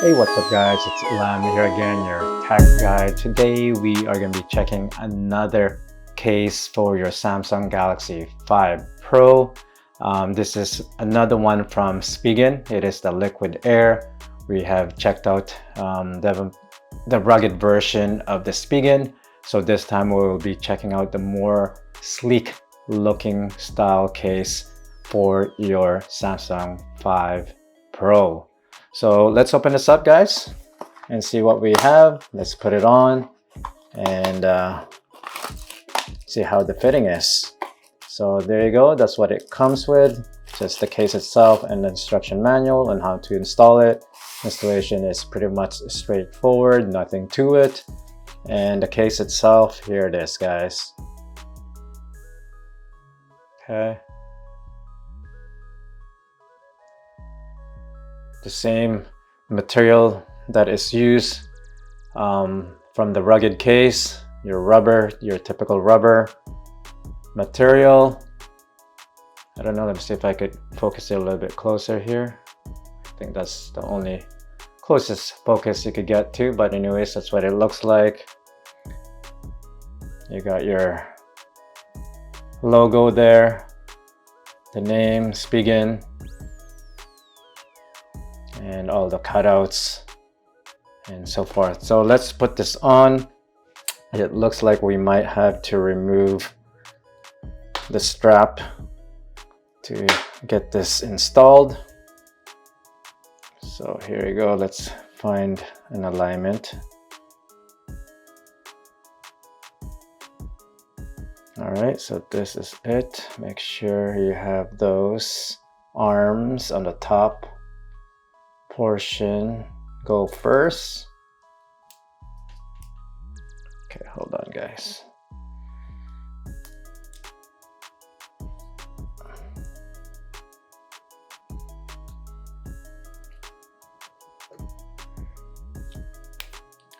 Hey, what's up guys, it's Lam here again, your tech guide. Today we are going to be checking another case for your Samsung Galaxy 5 Pro. This is another one from Spigen. It is the liquid air. We have checked out the rugged version of the Spigen. So this time we will be checking out the more sleek looking style case for your Samsung 5 Pro. So let's open this up guys and see what we have. Let's put it on and see how the fitting is. So there you go, that's what it comes with. Just the case itself and the instruction manual on how to install it. Installation is pretty much straightforward, nothing to it. And the case itself, here it is guys. Okay. The same material that is used from the rugged case, your rubber, your typical rubber material. I don't know, let me see if I could focus it a little bit closer here. I think that's the only closest focus you could get to, but anyways, that's what it looks like. You got your logo there, the name, Spigen, and all the cutouts and so forth. So let's put this on. It looks like we might have to remove the strap to get this installed. So here you go, let's find an alignment. All right, so this is it. Make sure you have those arms on the top portion go first. Okay, hold on guys.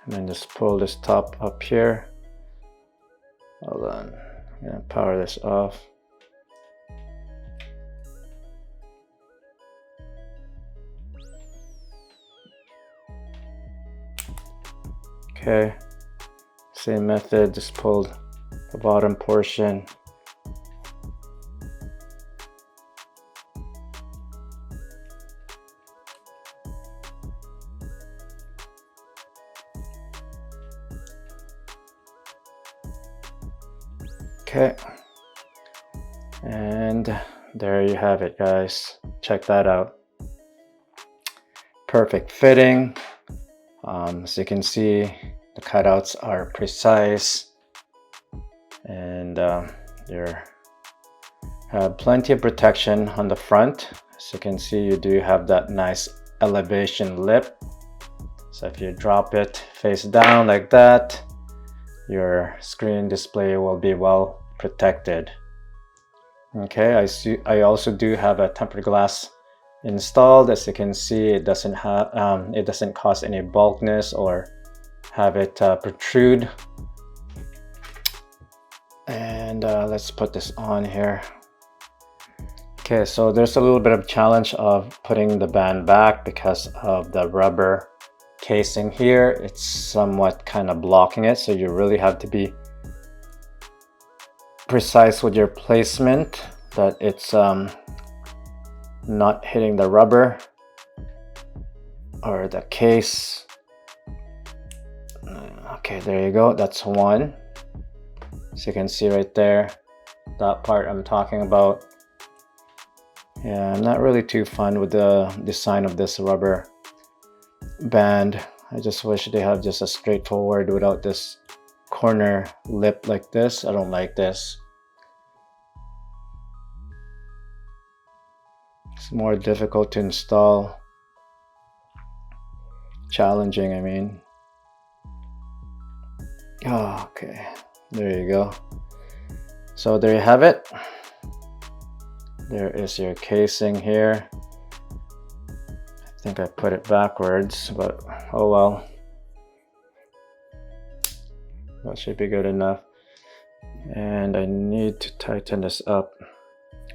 And then just pull this top up here. Hold on, I'm gonna power this off. Okay, same method, just pull the bottom portion. Okay, and there you have it guys. Check that out. Perfect fitting. As you can see, the cutouts are precise, and you have plenty of protection on the front. As you can see, you do have that nice elevation lip. So if you drop it face down like that, your screen display will be well protected. Okay, I also do have a tempered glass installed. As you can see, it doesn't cause any bulkiness or have it protrude. And let's put this on here. Okay, so there's a little bit of challenge of putting the band back because of the rubber casing here. It's somewhat kind of blocking it, so you really have to be precise with your placement, that it's not hitting the rubber or the case. Okay, there you go, that's one. So you can see right there, that part I'm talking about. Yeah, I'm not really too fond with the design of this rubber band. I just wish they have just a straightforward without this corner lip like this. I don't like this. It's more difficult to install. Challenging, I mean. Oh, okay, there you go. So there you have it. There is your casing here. I think I put it backwards, but oh well. That should be good enough. And I need to tighten this up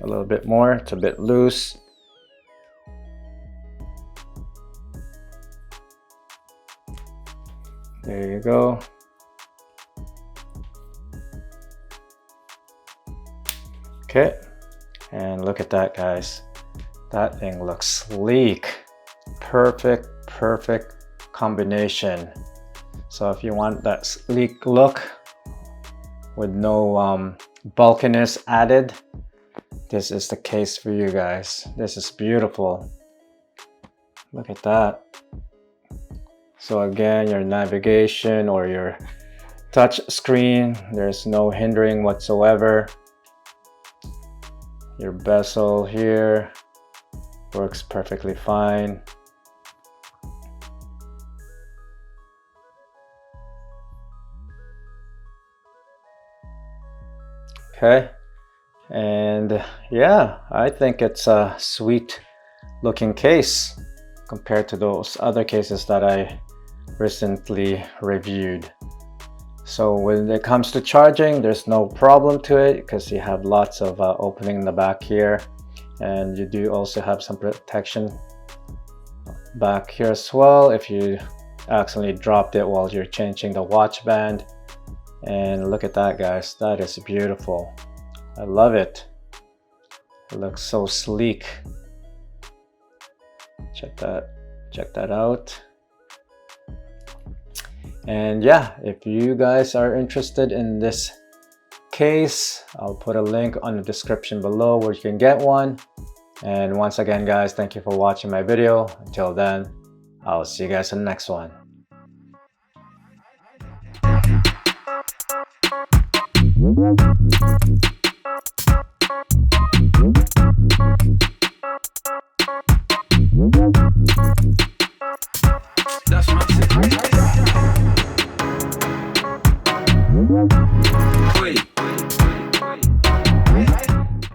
a little bit more. It's a bit loose. There you go. Okay, and look at that, guys. That thing looks sleek. Perfect combination. So if you want that sleek look with no bulkiness added, this is the case for you guys. This is beautiful. Look at that. So again, your navigation or your touch screen, there's no hindering whatsoever. Your bezel here works perfectly fine. Okay, and yeah, I think it's a sweet looking case compared to those other cases that I recently reviewed. So when it comes to charging, there's no problem to it because you have lots of opening in the back here, and you do also have some protection back here as well if you accidentally dropped it while you're changing the watch band. And look at that, guys, that is beautiful. I love it. It looks so sleek. Check that out. And yeah, if you guys are interested in this case, I'll put a link on the description below where you can get one. And once again, guys, thank you for watching my video. Until then, I'll see you guys in the next one. That's my secret.